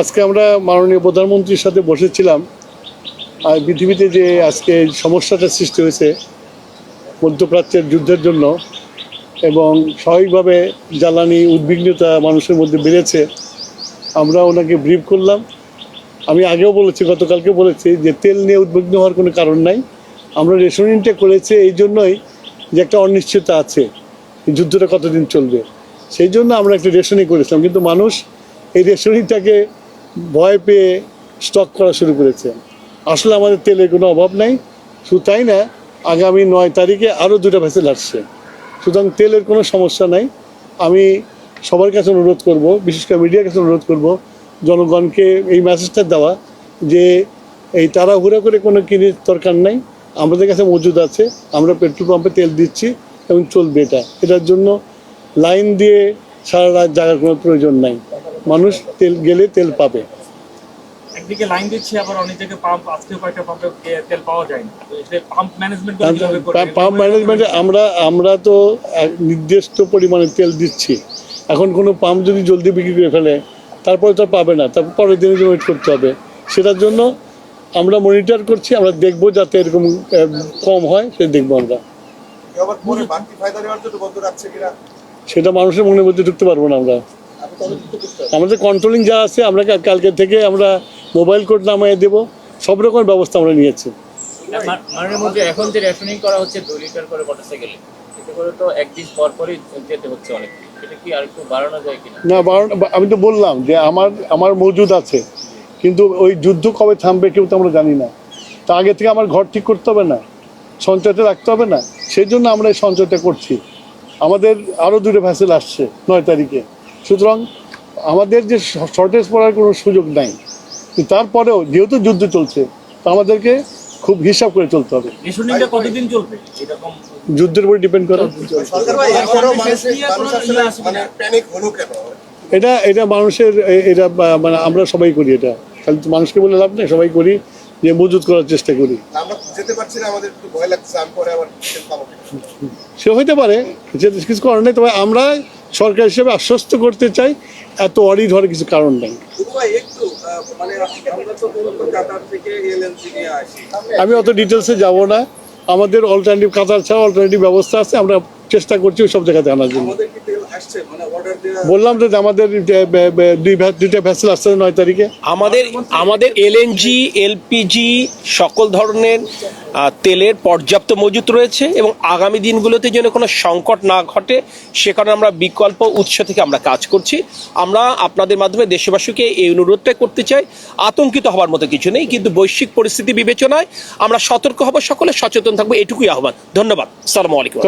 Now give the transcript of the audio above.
আজকে আমরা মাননীয় প্রধানমন্ত্রীর সাথে বসেছিলাম। আর পৃথিবীতে যে আজকে সমস্যাটা সৃষ্টি হয়েছে মধ্যপ্রাচ্যের যুদ্ধের জন্য এবং স্বাভাবিকভাবে জ্বালানি উদ্বিগ্নতা মানুষের মধ্যে বেড়েছে, আমরা ওনাকে ব্রিফ করলাম। আমি আগেও বলেছি, গতকালকে বলেছি যে তেল নিয়ে উদ্বিগ্ন হওয়ার কোনো কারণ নাই। আমরা রেশনিংটা করেছি এই জন্যই যে একটা অনিশ্চয়তা আছে, যুদ্ধটা কতদিন চলবে, সেই জন্য আমরা একটা রেশনিং করেছিলাম। কিন্তু মানুষ এই রেশনিংটাকে ভয় পেয়ে স্টক করা শুরু করেছে। আসলে আমাদের তেলের কোনো অভাব নাই। শুধু তাই না, আগামী 9 তারিখে আরও 2টা ভেসেল আসছে, সুতরাং তেলের কোনো সমস্যা নাই। আমি সবার কাছে অনুরোধ করব, বিশেষ করে মিডিয়ার কাছে অনুরোধ করব, জনগণকে এই মেসেজটা দেওয়া যে এই তাড়াহুড়া করে কোনো কিনে দরকার নাই। আমাদের কাছে মজুদ আছে, আমরা পেট্রোল পাম্পে তেল দিচ্ছি এবং চলবে। এটার জন্য লাইন দিয়ে সারা রাত জাগার কোনো প্রয়োজন নাই। মানুষ তেল গেলে তেল পাবে। একদিকে লাইন দিচ্ছে, আবার অনেক জায়গায় পাম্প, আজকে কয়েকটা পাম্পে তেল পাওয়া যায় না। তো এই পাম্প ম্যানেজমেন্ট পাম্প ম্যানেজমেন্টে আমরা তো নির্দিষ্ট পরিমাণে তেল দিচ্ছি। এখন কোনো পাম্প যদি জলদি বিক্রি করে ফেলে তারপরে তো পাবে না, তারপর পরের দিনের জন্য ওয়েট করতে হবে। সেটার জন্য আমরা মনিটর করছি, আমরা দেখবো যাতে এরকম কম হয়, সেটা দেখবো আমরা। সেটা মানুষের মনের মধ্যে ঢুকতে পারবো না আমরা। আমাদের কন্ট্রোলিং যা আছে, আমরা কালকে থেকে আমরা মোবাইল কোড নামিয়ে দেবো, সব রকমের ব্যবস্থা আমরা নিয়েছি। মাননীয় মন্ত্রী, এখন যে রেশনিং করা হচ্ছে 2 লিটার করে মোটরসাইকেলে, এতে করে তো একদিন পর পরই যেতে হচ্ছে অনেক, এটা কি আর একটু বাড়ানো যায় কিনা? না, আমি তো বললাম যে আমার মজুদ আছে, কিন্তু ওই যুদ্ধ কবে থামবে কেউ তো আমরা জানি না। তা আগে থেকে আমার ঘর ঠিক করতে হবে না, সঞ্চয়টা রাখতে হবে না? সেই জন্য আমরা এই সঞ্চয়টা করছি। আমাদের আরও 2টা ভেসেল আসছে 9 তারিখে, সুতরাং আমাদের যে শর্টেজ পড়ার কোনো সুযোগ নাই। তারপরেও যেহেতু যুদ্ধ চলছে, তা আমাদেরকে খুব হিসাব করে চলতে হবে। রেশনিংটা কতদিন চলবে এরকম? যুদ্ধের উপর ডিপেন্ড করে। এটা মানুষের, এটা মানে আমরা সবাই করি, এটা খালি মানুষকে বলে লাভ নেই, সবাই করি যে মজুত করার চেষ্টা করি। সে হইতে পারে, কিছু করার নেই। তবে আমরা সরকার হিসেবে আশ্বস্ত করতে চাই, এত অডিট হওয়ার কিছু কারণ নেই। আমি অত ডিটেলসে যাব না। আমাদের অল্টারনেটিভ, কাতার ছাড়া অল্টারনেটিভ ব্যবস্থা আছে, আমরা চেষ্টা করছি সব জায়গাতে আনার জন্য। বললাম তো আমাদের 2টা ভেসেল আসছে 9 তারিখে। আমাদের এলএনজি, এলপিজি সকল ধরনের তেলের পর্যাপ্ত মজুত রয়েছে এবং আগামী দিনগুলোতে যেন কোনো সংকট না ঘটে সে কারণে আমরা বিকল্প উৎস থেকে আমরা কাজ করছি। আমরা আপনাদের মাধ্যমে দেশবাসীকে এই অনুরোধটা করতে চাই, আতঙ্কিত হওয়ার মতো কিছু নেই, কিন্তু বৈশ্বিক পরিস্থিতি বিবেচনায় আমরা সতর্ক হব, সকলে সচেতন থাকবো, এটুকুই আহ্বান। ধন্যবাদ। আসসালামু আলাইকুম।